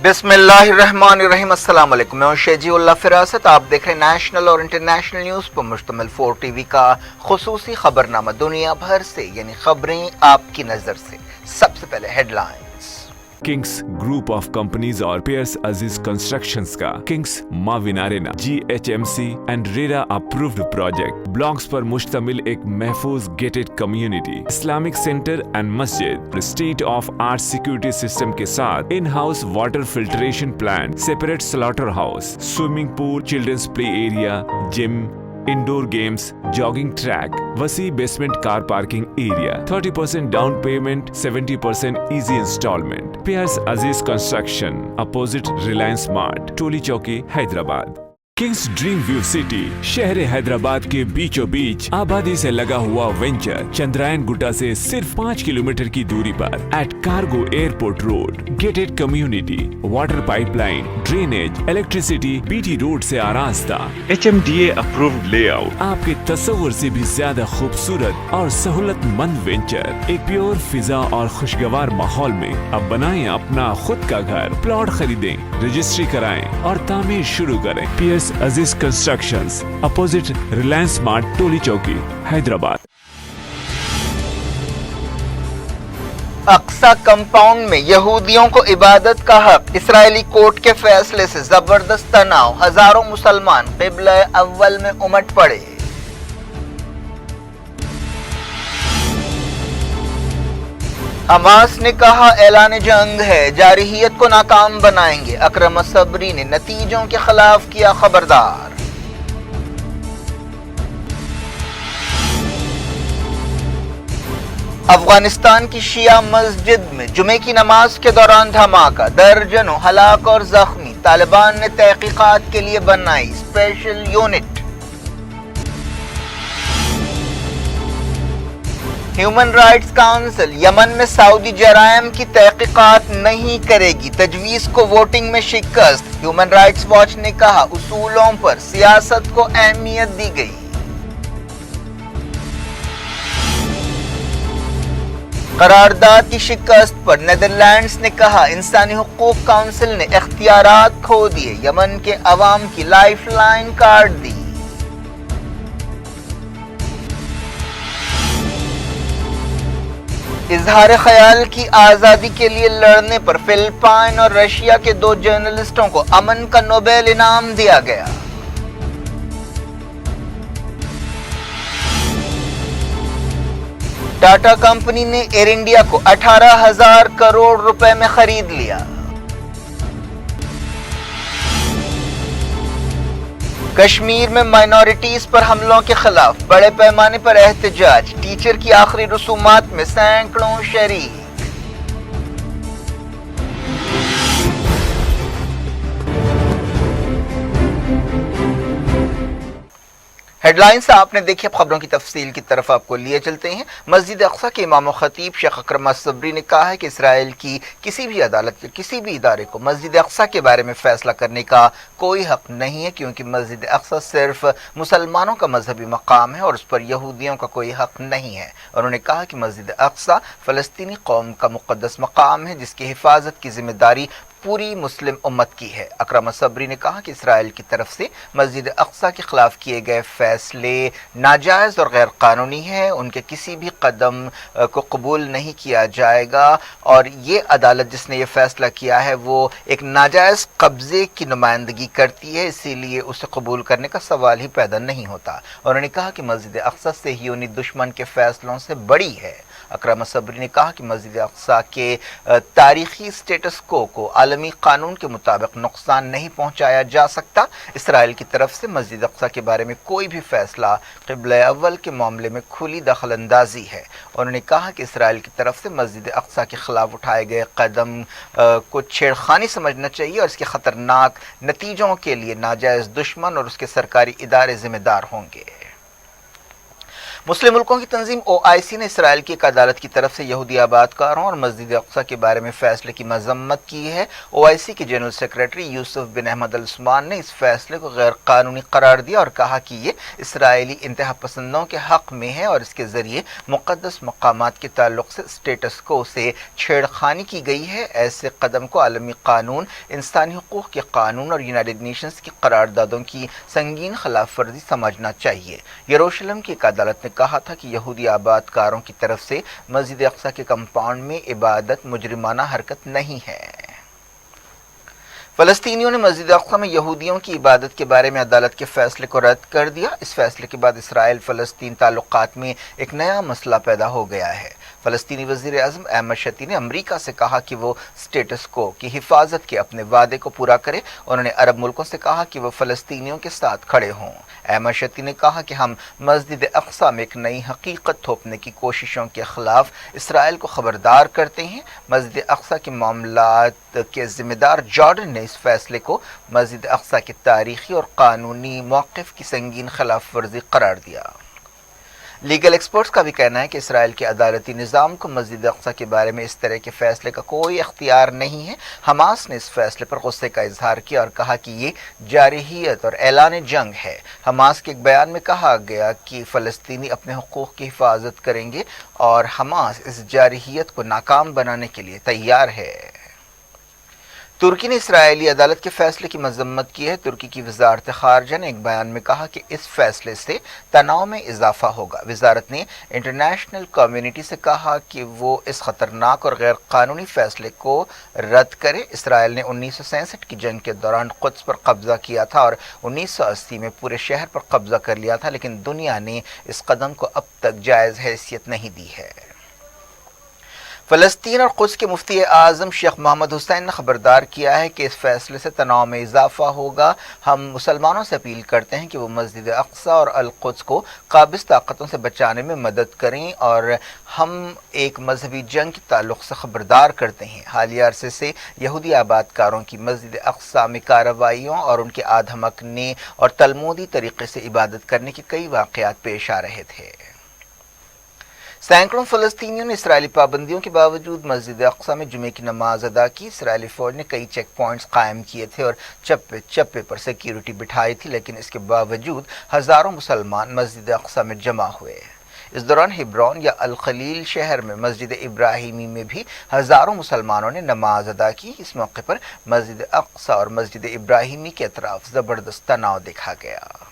बिस्मिल्लाहिर्रहमानिर्रहीम। अस्सलाम वालेकुम। मैं शेजीउल्लाह फिरासत। आप देख रहे हैं नेशनल और इंटरनेशनल न्यूज़ पर मुश्तमिल 4 टीवी का खुसूसी खबरनामा। दुनिया भर से यानी खबरें आपकी नजर से। सबसे पहले headlines. Kings group of companies और पियर्स अजीज कंस्ट्रक्शंस का Kings Mavin arena GHMC and RERA approved project blocks पर मुश्तमिल एक महफूज gated community, Islamic centre and मस्जिद, state of art security system के साथ in house water filtration plant, separate slaughter house, swimming pool, children's play area, gym, indoor games, jogging track, वसी basement car parking area, 30% down payment, 70% easy installment. Piers अजीज construction, opposite Reliance mart, टोली चौकी, Hyderabad. Kings dream view city शहर हैदराबाद के बीचों बीच आबादी से लगा हुआ venture Chandrayaan Gutta से सिर्फ 5 किलोमीटर की दूरी पर at cargo airport road, gated community, water pipeline, drainage, electricity, BT road से आरास्ता, HMDA अप्रूव्ड लेआउट, आपके तस्वुर से भी ज्यादा खूबसूरत और सहूलतमंद वेंचर, एक प्योर फिजा और खुशगवार माहौल में। अब बनाएं अपना खुद का घर, प्लॉट खरीदें, रजिस्ट्री कराएं और तामीर शुरू करें। Piers Aziz constructions, opposite Reliance mart, टोली चौकी, हैदराबाद। अक्सा कंपाउंड में यहूदियों को इबादत का हक, इस्राएली कोर्ट के फैसले से जबरदस्त तनाव, हजारों मुसलमान क़िबला अव्वल में उमड़ पड़े। हमास ने कहा ऐलान जंग है, जारहियत को नाकाम बनाएंगे। अकरम सबरी ने नतीजों के खिलाफ किया खबरदार। अफगानिस्तान की शिया मस्जिद में जुमे की नमाज के दौरान धमाका, दर्जनों हलाक और जख्मी। तालिबान ने तहकीकात के लिए बनाई special unit. Human rights council Yemen में सऊदी जराइम की तहकीकात नहीं करेगी, तजवीज़ को वोटिंग में शिकस्त। ह्यूमन राइट्स वॉच ने कहा उसूलों पर सियासत को अहमियत दी गई। करारदाद की शिकस्त पर नेदरलैंड्स ने कहा इंसानी हुकूक काउंसिल ने इख्तियारात खो दिए, यमन के अवाम की लाइफलाइन काट दी। इजहार ख्याल की आज़ादी के लिए लड़ने पर फिलिपाइन और रशिया के 2 जर्नलिस्टों को अमन का नोबेल इनाम दिया गया। टाटा कंपनी ने एयर इंडिया को 18,000 करोड़ रुपए में खरीद लिया। कश्मीर में माइनॉरिटीज पर हमलों के खिलाफ बड़े पैमाने पर एहतजाज, टीचर की आखिरी रसूमात में सैकड़ों शरीक। हेडलाइंस आपने देखी। अब खबरों की तफसील की तरफ आपको लिए चलते हैं। मस्जिद अक्सा के इमाम खतीब शेख अकरम सबरी ने कहा है कि इसराइल की किसी भी अदालत के किसी भी इदारे को मस्जिद अक्सा के बारे में फैसला करने का कोई हक नहीं है, क्योंकि मस्जिद अक्सा सिर्फ मुसलमानों का मजहबी मकाम है और उस पर यहूदियों का कोई हक नहीं है। उन्होंने कहा कि मस्जिद अक्सा फ़लस्तीनी कौम का मुक़द्दस मकाम है, जिसकी हिफाजत की जिम्मेदारी पूरी मुस्लिम उम्मत की है। अकरम सबरी ने कहा कि इसराइल की तरफ से मस्जिद अक्सा के खिलाफ किए गए फैसले नाजायज़ और गैर कानूनी हैं, उनके किसी भी कदम को कबूल नहीं किया जाएगा और ये अदालत जिसने ये फैसला किया है वो एक नाजायज़ कब्ज़े की नुमाइंदगी करती है, इसीलिए उसे कबूल करने का सवाल ही पैदा नहीं होता। उन्होंने कहा कि मस्जिद अक्सा सहियोनी दुश्मन के फैसलों से बड़ी है। अकरम सबरी ने कहा कि मस्जिद अक्सा के तारीखी स्टेटस को आलमी कानून के मुताबिक नुकसान नहीं पहुंचाया जा सकता। इसराइल की तरफ से मस्जिद अक्सा के बारे में कोई भी फैसला क़िबला अव्वल के मामले में खुली दखल अंदाजी है। उन्होंने कहा कि इसराइल की तरफ से मस्जिद अक्सा के खिलाफ उठाए गए कदम को छेड़खानी समझना चाहिए और इसके ख़तरनाक नतीजों के लिए नाजायज़ दुश्मन और उसके सरकारी इदारे जिम्मेदार होंगे। मुस्लिम मुल्कों की तंजीम OIC ने इसराइल की एक अदालत की तरफ से यहूदी आबादकारों और मस्जिद अक्सा के बारे में फैसले की मजम्मत की है। OIC के जनरल सेक्रेटरी यूसुफ बिन अहमद अल उस्मान ने इस फैसले को गैर कानूनी करार दिया और कहा कि ये इसराइली इंतहा पसंदों के हक में है और इसके जरिए मुक़द्दस मकामात के ताल्लुक से स्टेटस को से छेड़खानी की गई है। ऐसे कदम को आलमी कानून, इंसानी हुकूक के कानून और यूनाइटेड नेशंस की करारदादों की संगीन खिलाफ वर्जी समझना चाहिए। यरूशलेम की एक अदालत ने कहा था कि यहूदी आबादकारों की तरफ से मस्जिद अक्सा के कंपाउंड में इबादत मुजरिमाना हरकत नहीं है। फलस्तीनियों ने मस्जिद अक्सा में यहूदियों की इबादत के बारे में अदालत के फैसले को रद्द कर दिया। इस फैसले के बाद इसराइल फलस्तीन ताल्लुकात में एक नया मसला पैदा हो गया है। फलस्तीनी वज़ीर आज़म अहमद शती ने अमरीका से कहा कि वो स्टेटस को की हिफाजत के अपने वादे को पूरा करे। उन्होंने अरब मुल्कों से कहा कि वो फलस्तीनियों के साथ खड़े हों। अहमद शती ने कहा कि हम मस्जिद अक्सा में एक नई हकीकत थोपने की कोशिशों के खिलाफ इसराइल को खबरदार करते हैं। मस्जिद अक्सा के मामलात के जिम्मेदार जॉर्डन ने इस फैसले को मस्जिद अक्सा के तारीखी और कानूनी मौक़िफ़ की संगीन खिलाफ वर्जी करार दिया। लीगल एक्सपर्ट्स का भी कहना है कि इसराइल के अदालती निज़ाम को मस्जिद अक्सा के बारे में इस तरह के फैसले का कोई इख्तियार नहीं है। हमास ने इस फैसले पर गुस्से का इजहार किया और कहा कि ये जारहियत और ऐलान जंग है। हमास के एक बयान में कहा गया कि फ़लस्तीनी अपने हुकूक की हिफाजत करेंगे और हमास इस जारहियत को नाकाम बनाने के लिए तैयार है। तुर्की ने इसराइली अदालत के फैसले की मजम्मत की है। तुर्की की वजारत खारजा ने एक बयान में कहा कि इस फैसले से तनाव में इजाफा होगा। वजारत ने इंटरनेशनल कम्युनिटी से कहा कि वो इस खतरनाक और गैर कानूनी फैसले को रद्द करे। इसराइल ने 1967 की जंग के दौरान कुद्स पर कब्जा किया था और 1980 में पूरे शहर पर कब्जा कर लिया था, लेकिन दुनिया ने इस कदम को अब तक जायज़ हैसियत नहीं दी है। फ़लस्तीन और कुद्स के मुफ्ती आज़म शेख मोहम्मद हुसैन ने खबरदार किया है कि इस फैसले से तनाव में इजाफा होगा। हम मुसलमानों से अपील करते हैं कि वो मस्जिद अक्सा और अल कुद्स को काबिज़ ताकतों से बचाने में मदद करें और हम एक मजहबी जंग के ताल्लुक़ से खबरदार करते हैं। हालिया अरसे से यहूदी आबादकारों की मस्जिद अक्सा में कार्रवाइयों और उनके आधमकने और तलमूदी तरीक़े से इबादत करने के कई वाक़यात पेश आ रहे थे। सैकड़ों फ़लस्तीनियों ने इसराइली पाबंदियों के बावजूद मस्जिद अक्सा में जुमे की नमाज अदा की। इसराइली फ़ौज ने कई चेक पॉइंट्स कायम किए थे और चप्पे चप्पे पर सिक्योरिटी बिठाई थी, लेकिन इसके बावजूद हज़ारों मुसलमान मस्जिद अक्सा में जमा हुए। इस दौरान हिब्रोन या अल खलील शहर में मस्जिद इब्राहिमी में भी हज़ारों मुसलमानों ने नमाज अदा की। इस मौके पर मस्जिद अक्सा और मस्जिद इब्राहिमी के अतराफ ज़बरदस्त तनाव देखा गया।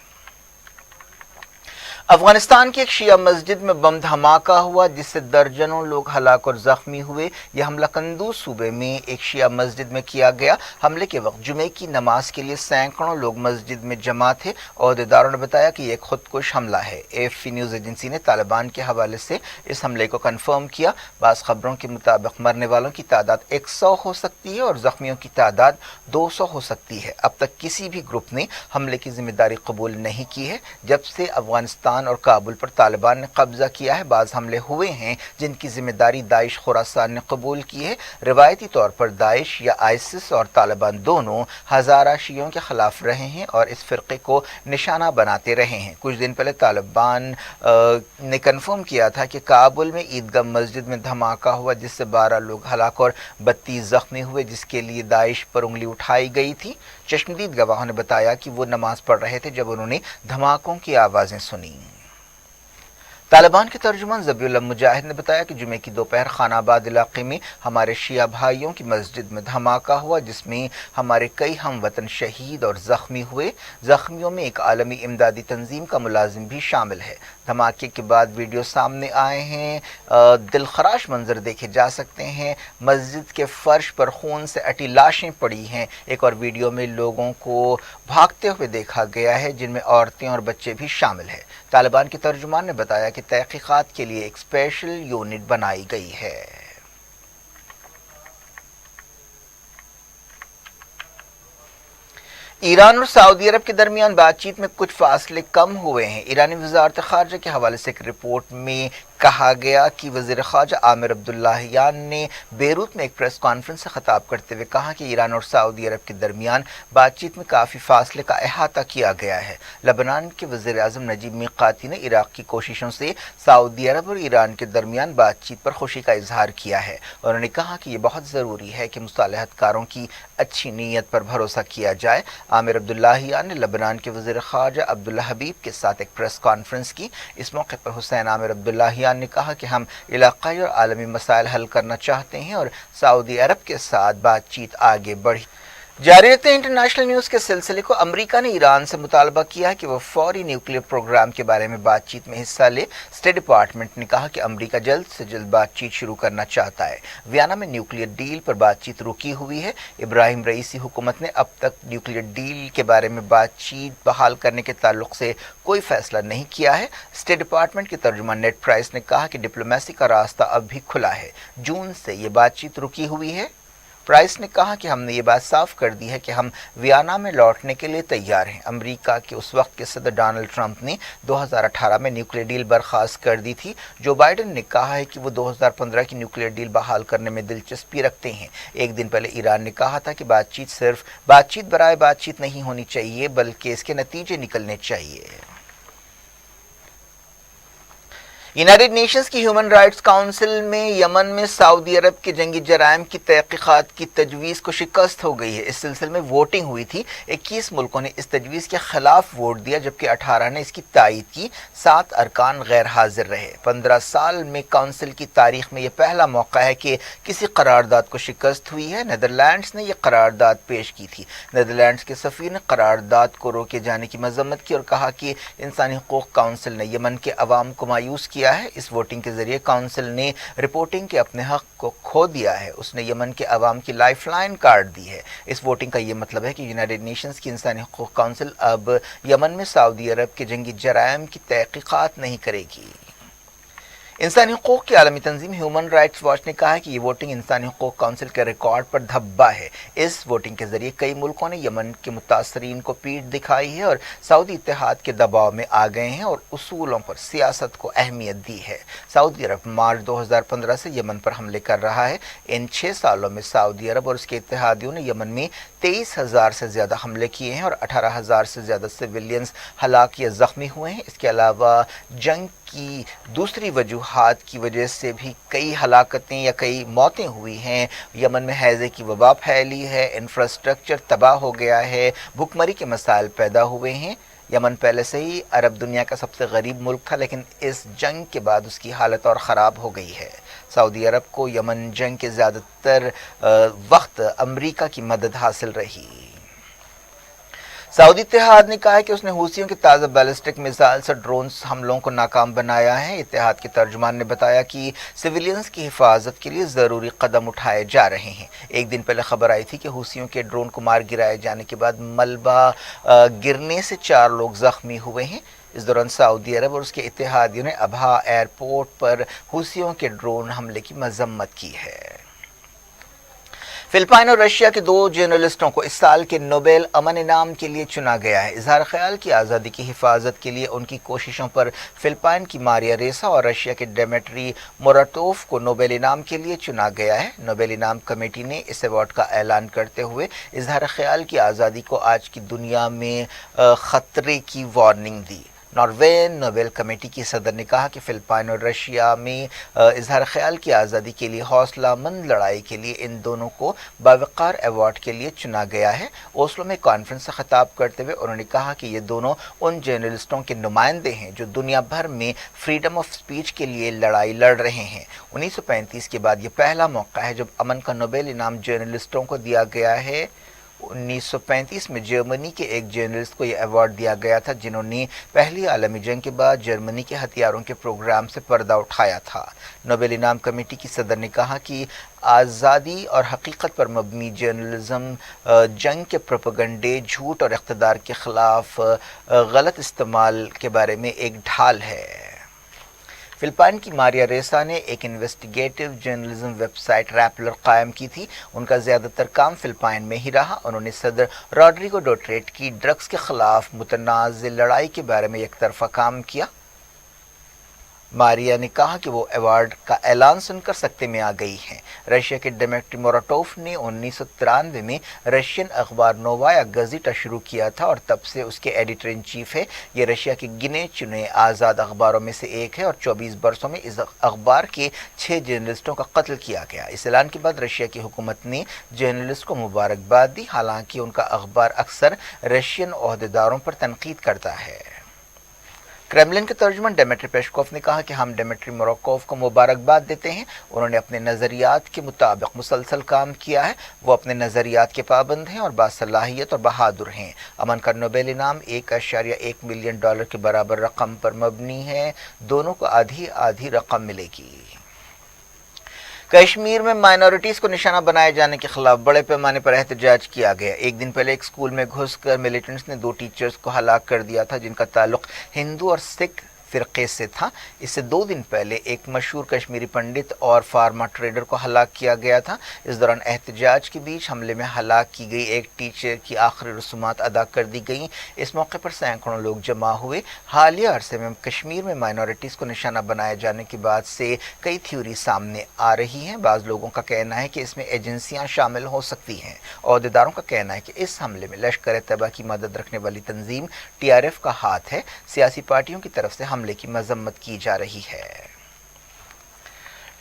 अफगानिस्तान की एक शिया मस्जिद में बम धमाका हुआ जिससे दर्जनों लोग हलाक और जख्मी हुए। यह हमला कंदूज सूबे में एक शिया मस्जिद में किया गया। हमले के वक्त जुमे की नमाज के लिए सैकड़ों लोग मस्जिद में जमा थे। ओहदेदारों ने बताया कि यह खुदकुश हमला है। AFP न्यूज़ एजेंसी ने तालिबान के हवाले से इस हमले को कन्फर्म किया। बाज़ खबरों के मुताबिक मरने वालों की तादाद 100 हो सकती है और जख्मियों की तादाद 200 हो सकती है। अब तक किसी भी ग्रुप ने हमले की जिम्मेदारी कबूल नहीं की है। जब से अफगानिस्तान और काबुल पर तालिबान ने कब्जा किया है, बाज़ हमले हुए हैं जिनकी जिम्मेदारी दाइश खुरासान ने कबूल की है। रिवायती तौर पर दाइश या आइसिस और तालिबान दोनों हज़ारा शियों के खिलाफ रहे हैं और इस फ़िरक़े को निशाना बनाते रहे हैं। कुछ दिन पहले तालिबान ने कन्फर्म किया था कि काबुल में ईदगाह मस्जिद में धमाका हुआ जिससे 12 लोग हलाक और 32 ज़ख्मी हुए, जिसके लिए दाइश पर उंगली उठाई गई थी। चश्मदीद गवाहों ने बताया कि वो नमाज पढ़ रहे थे जब उन्होंने धमाकों की आवाज़ें सुनी। तालिबान के तर्जुमान ज़बीउल्लाह मुजाहिद ने बताया कि जुमे की दोपहर खानाबाद इलाके में हमारे शिया भाइयों की मस्जिद में धमाका हुआ जिसमें हमारे कई हम वतन शहीद और ज़ख्मी हुए। ज़ख्मियों में एक आलमी इमदादी तंजीम का मुलाजिम भी शामिल है। धमाके के बाद वीडियो सामने आए हैं। दिलखराश मंजर देखे जा सकते हैं। मस्जिद के फर्श पर खून से अटी लाशें पड़ी हैं। एक और वीडियो में लोगों को भागते हुए देखा गया है जिनमें औरतें और बच्चे भी शामिल हैं। तालिबान के तर्जुमान ने बताया कि तहकीकात के लिए एक स्पेशल यूनिट बनाई गई है। ईरान और सऊदी अरब के दरमियान बातचीत में कुछ फासले कम हुए हैं। ईरानी वज़ारत ख़ारजा के हवाले से एक रिपोर्ट में کہا گیا کہ وزیر خارجہ عامر عبداللہیان نے بیروت میں ایک پریس کانفرنس سے خطاب کرتے ہوئے کہا کہ ایران اور سعودی عرب کے درمیان بات چیت میں کافی فاصلے کا احاطہ کیا گیا ہے۔ لبنان کے وزیر اعظم نجیب میقاتی نے عراق کی کوششوں سے سعودی عرب اور ایران کے درمیان بات چیت پر خوشی کا اظہار کیا ہے۔ انہوں نے کہا کہ یہ بہت ضروری ہے کہ مصالحت کاروں کی اچھی نیت پر بھروسہ کیا جائے۔ عامر عبداللہیان نے لبنان کے وزیر خارجہ عبداللہ حبیب کے ساتھ ایک پریس کانفرنس کی۔ اس موقع پر حسین عامر عبداللہیان نے کہا کہ ہم علاقائی اور عالمی مسائل حل کرنا چاہتے ہیں اور سعودی عرب کے ساتھ بات چیت آگے بڑھی۔ جاری رہتے ہیں انٹرنیشنل نیوز کے سلسلے کو۔ امریکہ نے ایران سے مطالبہ کیا ہے کہ وہ فوری نیوکلیئر پروگرام کے بارے میں بات چیت میں حصہ لے۔ اسٹیٹ ڈپارٹمنٹ نے کہا کہ امریکہ جلد سے جلد بات چیت شروع کرنا چاہتا ہے۔ ویانا میں نیوکلیئر ڈیل پر بات چیت رکی ہوئی ہے۔ ابراہیم رئیسی حکومت نے اب تک نیوکلیئر ڈیل کے بارے میں بات چیت بحال کرنے کے تعلق سے کوئی فیصلہ نہیں کیا ہے۔ اسٹیٹ ڈپارٹمنٹ کے ترجمان نیڈ پرائس نے کہا کہ ڈپلومیسی کا راستہ اب بھی کھلا ہے۔ جون سے یہ بات چیت رکی ہوئی ہے۔ پرائس نے کہا کہ ہم نے یہ بات صاف کر دی ہے کہ ہم ویانا میں لوٹنے کے لیے تیار ہیں۔ امریکہ کے اس وقت کے صدر ڈونلڈ ٹرمپ نے 2018 میں نیوکلیئر ڈیل برخاست کر دی تھی۔ جو بائیڈن نے کہا ہے کہ وہ 2015 کی نیوکلیئر ڈیل بحال کرنے میں دلچسپی رکھتے ہیں۔ ایک دن پہلے ایران نے کہا تھا کہ بات چیت صرف بات چیت برائے بات چیت نہیں ہونی چاہیے بلکہ اس کے نتیجے نکلنے چاہیے۔ یونائیٹڈ نیشنز کی ہیومن رائٹس کونسل میں یمن میں سعودی عرب کے جنگی جرائم کی تحقیقات کی تجویز کو شکست ہو گئی ہے۔ اس سلسلے میں ووٹنگ ہوئی تھی۔ 21 ملکوں نے اس تجویز کے خلاف ووٹ دیا جبکہ 18 نے اس کی تائید کی۔ 7 ارکان غیر حاضر رہے۔ 15 سال میں کونسل کی تاریخ میں یہ پہلا موقع ہے کہ کسی قرارداد کو شکست ہوئی ہے۔ نیدرلینڈز نے یہ قرارداد پیش کی تھی۔ نیدرلینڈز کے سفیر نے قرارداد کو روکے جانے کی مذمت کی اور کہا کہ انسانی حقوق کونسل نے یمن کے عوام کو مایوس کیا ہے۔ اس ووٹنگ کے ذریعے کونسل نے رپورٹنگ کے اپنے حق کو کھو دیا ہے۔ اس نے یمن کے عوام کی لائف لائن کاٹ دی ہے۔ اس ووٹنگ کا یہ مطلب ہے کہ یونائیٹڈ نیشنز کی انسانی حقوق کونسل اب یمن میں سعودی عرب کے جنگی جرائم کی تحقیقات نہیں کرے گی۔ انسانی حقوق کی عالمی تنظیم ہیومن رائٹس واچ نے کہا ہے کہ یہ ووٹنگ انسانی حقوق کونسل کے ریکارڈ پر دھبا ہے۔ اس ووٹنگ کے ذریعے کئی ملکوں نے یمن کے متاثرین کو پیٹھ دکھائی ہے اور سعودی اتحاد کے دباؤ میں آ گئے ہیں اور اصولوں پر سیاست کو اہمیت دی ہے۔ سعودی عرب مارچ 2015 سے یمن پر حملے کر رہا ہے۔ ان 6 سالوں میں سعودی عرب اور اس کے اتحادیوں نے یمن میں 23,000 سے زیادہ حملے کیے ہیں اور 18,000 سے زیادہ سویلینز ہلاک یا زخمی ہوئے ہیں۔ اس کے علاوہ جنگ کی دوسری وجوہات کی وجہ سے بھی کئی ہلاکتیں یا کئی موتیں ہوئی ہیں۔ یمن میں ہیضے کی وبا پھیلی ہے، انفراسٹرکچر تباہ ہو گیا ہے، بھوک مری کے مسائل پیدا ہوئے ہیں۔ یمن پہلے سے ہی عرب دنیا کا سب سے غریب ملک تھا لیکن اس جنگ کے بعد اس کی حالت اور خراب ہو گئی ہے۔ سعودی عرب کو یمن جنگ کے زیادہ تر وقت امریکہ کی مدد حاصل رہی۔ سعودی اتحاد نے کہا ہے کہ اس نے حوثیوں کے تازہ بیلسٹک میزائل سے ڈرونز حملوں کو ناکام بنایا ہے۔ اتحاد کے ترجمان نے بتایا کہ سویلینز کی حفاظت کے لیے ضروری قدم اٹھائے جا رہے ہیں۔ ایک دن پہلے خبر آئی تھی کہ حوثیوں کے ڈرون کو مار گرائے جانے کے بعد ملبہ گرنے سے 4 لوگ زخمی ہوئے ہیں۔ اس دوران سعودی عرب اور اس کے اتحادیوں نے ابہا ایئرپورٹ پر حوثیوں کے ڈرون حملے کی مذمت کی ہے۔ فلپائن اور رشیا کے 2 جرنلسٹوں کو اس سال کے نوبل امن انعام کے لیے چنا گیا ہے۔ اظہار خیال کی آزادی کی حفاظت کے لیے ان کی کوششوں پر فلپائن کی ماریا ریسا اور رشیا کے ڈیمیٹری موراتوف کو نوبل انعام کے لیے چنا گیا ہے۔ نوبل انعام کمیٹی نے اس ایوارڈ کا اعلان کرتے ہوئے اظہار خیال کی آزادی کو آج کی دنیا میں خطرے کی وارننگ دی۔ ناروے نوبل کمیٹی کی صدر نے کہا کہ فلپائن اور رشیا میں اظہار خیال کی آزادی کے لیے حوصلہ مند لڑائی کے لیے ان دونوں کو باوقار ایوارڈ کے لیے چنا گیا ہے۔ اوسلو میں کانفرنس سے خطاب کرتے ہوئے انہوں نے کہا کہ یہ دونوں ان جرنلسٹوں کے نمائندے ہیں جو دنیا بھر میں فریڈم آف سپیچ کے لیے لڑائی لڑ رہے ہیں۔ 1935 کے بعد یہ پہلا موقع ہے جب امن کا نوبل انعام جرنلسٹوں کو دیا گیا ہے۔ 1935 میں جرمنی کے ایک جرنلسٹ کو یہ ایوارڈ دیا گیا تھا جنہوں نے پہلی عالمی جنگ کے بعد جرمنی کے ہتھیاروں کے پروگرام سے پردہ اٹھایا تھا۔ نوبل انعام کمیٹی کی صدر نے کہا کہ آزادی اور حقیقت پر مبنی جرنلزم جنگ کے پروپیگنڈے، جھوٹ اور اقتدار کے خلاف غلط استعمال کے بارے میں ایک ڈھال ہے۔ فلپائن کی ماریا ریسا نے ایک investigative journalism web site Rappler قائم کی تھی۔ ان کا زیادہ تر کام فلپائن میں ہی رہا۔ انہوں نے صدر روڈریگو ڈوٹریٹ کی ڈرگز کے خلاف متنازع لڑائی کے بارے میں یک طرفہ کام کیا۔ ماریا نے کہا کہ وہ ایوارڈ کا اعلان سن کر سکتے میں آ گئی ہیں۔ رشیا کے ڈمیٹری موراٹوف نے 1993 میں رشین اخبار نووایا گزیٹا شروع کیا تھا اور تب سے اس کے ایڈیٹر ان چیف ہے۔ یہ رشیا کے گنے چنے آزاد اخباروں میں سے ایک ہے اور 24 برسوں میں اس اخبار کے 6 جرنلسٹوں کا قتل کیا گیا۔ اس اعلان کے بعد رشیا کی حکومت نے جرنلسٹ کو مبارکباد دی، حالانکہ ان کا اخبار اکثر رشین عہدیداروں پر تنقید کرتا ہے۔ کرملن کے ترجمان ڈمیٹری پیشکوف نے کہا کہ ہم ڈمیٹری موراکوف کو مبارکباد دیتے ہیں، انہوں نے اپنے نظریات کے مطابق مسلسل کام کیا ہے، وہ اپنے نظریات کے پابند ہیں اور باصلاحیت اور بہادر ہیں۔ امن کا نوبل انعام $1.1 ملین کے برابر رقم پر مبنی ہے، دونوں کو آدھی آدھی رقم ملے گی۔ کشمیر میں مائنورٹیز کو نشانہ بنائے جانے کے خلاف بڑے پیمانے پر احتجاج کیا گیا۔ ایک دن پہلے ایک اسکول میں گھس کر ملیٹنٹس نے 2 ٹیچرز کو ہلاک کر دیا تھا جن کا تعلق ہندو اور سکھ فرقے سے تھا۔ اس سے 2 دن پہلے ایک مشہور کشمیری پنڈت اور فارما ٹریڈر کو ہلاک کیا گیا تھا۔ اس دوران احتجاج کے بیچ حملے میں ہلاک کی گئی ایک ٹیچر کی آخری رسومات ادا کر دی گئیں۔ اس موقع پر سینکڑوں لوگ جمع ہوئے۔ حالیہ عرصے میں کشمیر میں مائنورٹیز کو نشانہ بنائے جانے کے بعد سے کئی تھیوری سامنے آ رہی ہیں۔ بعض لوگوں کا کہنا ہے کہ اس میں ایجنسیاں شامل ہو سکتی ہیں۔ عہدیداروں کا کہنا ہے کہ اس حملے میں لشکر طیبہ کی مدد رکھنے والی تنظیم TRF کا ہاتھ ہے۔ سیاسی پارٹیوں کی طرف سے حملے کی مذمت کی جا رہی ہے۔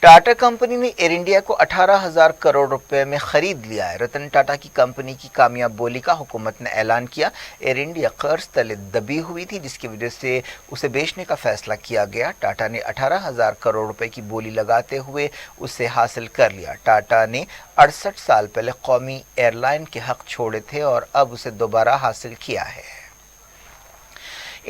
ٹاٹا کمپنی نے ایئر انڈیا کو 18,000 کروڑ روپے میں خرید لیا ہے۔ رتن ٹاٹا کی کمپنی کی کامیاب بولی کا حکومت نے اعلان کیا۔ ایئر انڈیا قرض تلے دبی ہوئی تھی جس کی وجہ سے اسے بیچنے کا فیصلہ کیا گیا۔ ٹاٹا نے 18,000 کروڑ روپے کی بولی لگاتے ہوئے اسے حاصل کر لیا۔ ٹاٹا نے 68 سال پہلے قومی ایئر لائن کے حق چھوڑے تھے اور اب اسے دوبارہ حاصل کیا ہے۔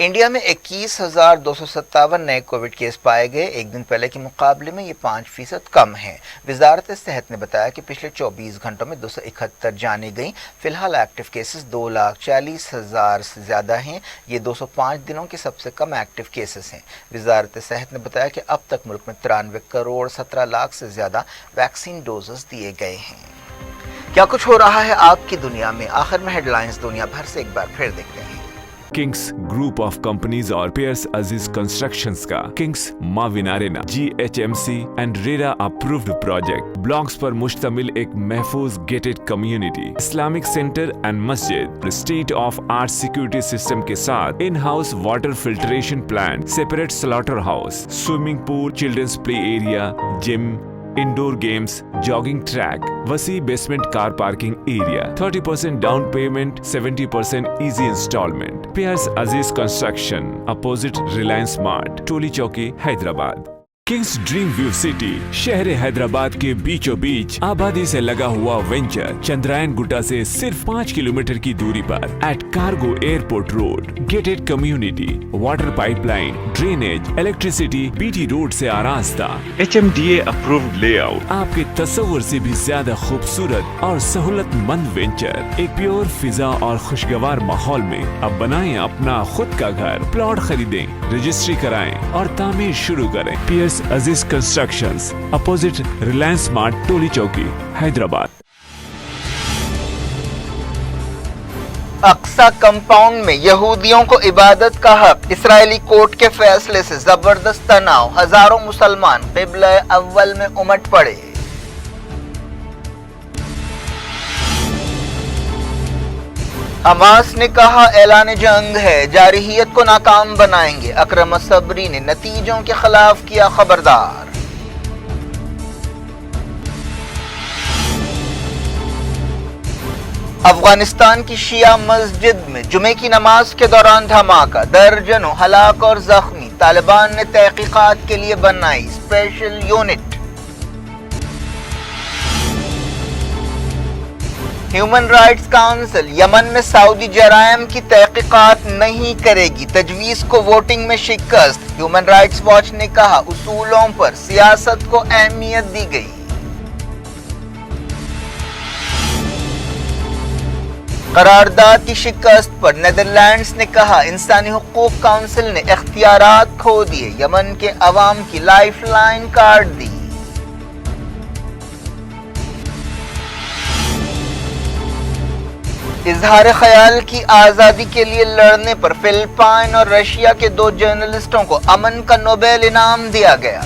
انڈیا میں 21,257 نئے کووڈ کیس پائے گئے، ایک دن پہلے کے مقابلے میں یہ 5% کم ہیں۔ وزارت صحت نے بتایا کہ پچھلے 24 گھنٹوں میں 271 جانیں گئیں۔ فی الحال ایکٹیو کیسز 2,40,000 سے زیادہ ہیں، یہ 205 دنوں کے سب سے کم ایکٹیو کیسز ہیں۔ وزارت صحت نے بتایا کہ اب تک ملک میں 93 کروڑ 17 لاکھ سے زیادہ ویکسین ڈوزز دیے گئے ہیں۔ کیا کچھ ہو رہا ہے آپ کی دنیا میں؟ آخر میں ہیڈ لائنز دنیا بھر سے ایک بار پھر دیکھتے ہیں۔ Kings Group of Companies और Pierce Aziz Constructions का Kings Mavin Arena GHMC and RERA approved project blocks पर मुश्तमिल एक महफूज gated community Islamic Center and Masjid state of art security system के साथ in-house water filtration plant separate slaughterhouse swimming pool children's play area gym indoor games jogging track वसी basement car parking area 30% down payment 70% easy installment Pierce Aziz Construction opposite Reliance Mart Tolichowki Hyderabad Kings dream view city शहर हैदराबाद के बीचों बीच आबादी से लगा हुआ venture Chandrayaan Gutta से सिर्फ 5 किलोमीटर की दूरी पर at cargo airport road gated community water pipeline drainage electricity BT road से आरास्ता HMDA अप्रूव्ड लेआउट आपके तस्वुर से भी ज्यादा खूबसूरत और सहूलतमंद वेंचर एक प्योर फिजा और खुशगवार माहौल में अब बनाएं अपना खुद का घर प्लॉट खरीदें रजिस्ट्री कराएं और तामीर शुरू करें पियर्स Aziz Constructions, opposite Reliance Mart, Tolichowki, Hyderabad. Aqsa compound में यहूदियों को इबादत का हक, इस्राएली कोर्ट के फैसले से जबरदस्त तनाव, हजारों मुसलमान क़िबला अव्वल में उमड़ पड़े। हमास ने कहा ऐलान जंग है, जारहियत को नाकाम बनाएंगे। अकरम सबरी ने नतीजों के खिलाफ किया खबरदार। अफगानिस्तान की शिया मस्जिद में जुमे की नमाज के दौरान धमाका, दर्जनों हलाक और जख्मी। तालिबान ने तहकीकात के लिए बनाई special unit. Human rights council Yemen में सऊदी जराइम की तहकीकात नहीं करेगी, तजवीज़ को वोटिंग में शिकस्त। ह्यूमन राइट्स वॉच ने कहा उसूलों पर सियासत को अहमियत दी गई। करारदाद की शिकस्त पर नीदरलैंड्स ने कहा इंसानी हुकूक काउंसिल ने इख्तियारात खो दिए, यमन के अवाम की लाइफलाइन काट दी। اظہار خیال کی آزادی کے لیے لڑنے پر فلپائن اور رشیا کے 2 جرنلسٹوں کو امن کا نوبیل انعام دیا گیا۔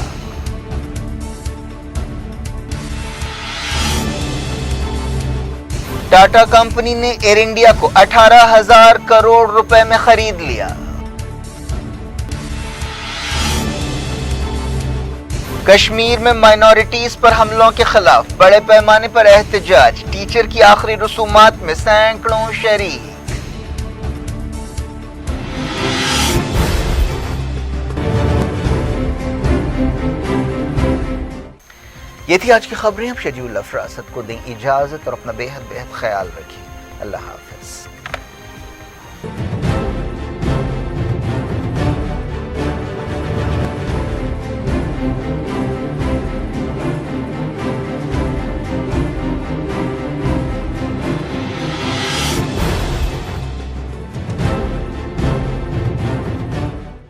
ٹاٹا کمپنی نے ایئر انڈیا کو 18,000 کروڑ روپے میں خرید لیا۔ کشمیر میں مائنورٹیز پر حملوں کے خلاف بڑے پیمانے پر احتجاج، ٹیچر کی آخری رسومات میں سینکڑوں شریک۔ یہ تھی آج کی خبریں۔ اب شجیع اللہ فراست کو دیں اجازت اور اپنا بے حد خیال رکھیں۔ اللہ حافظ۔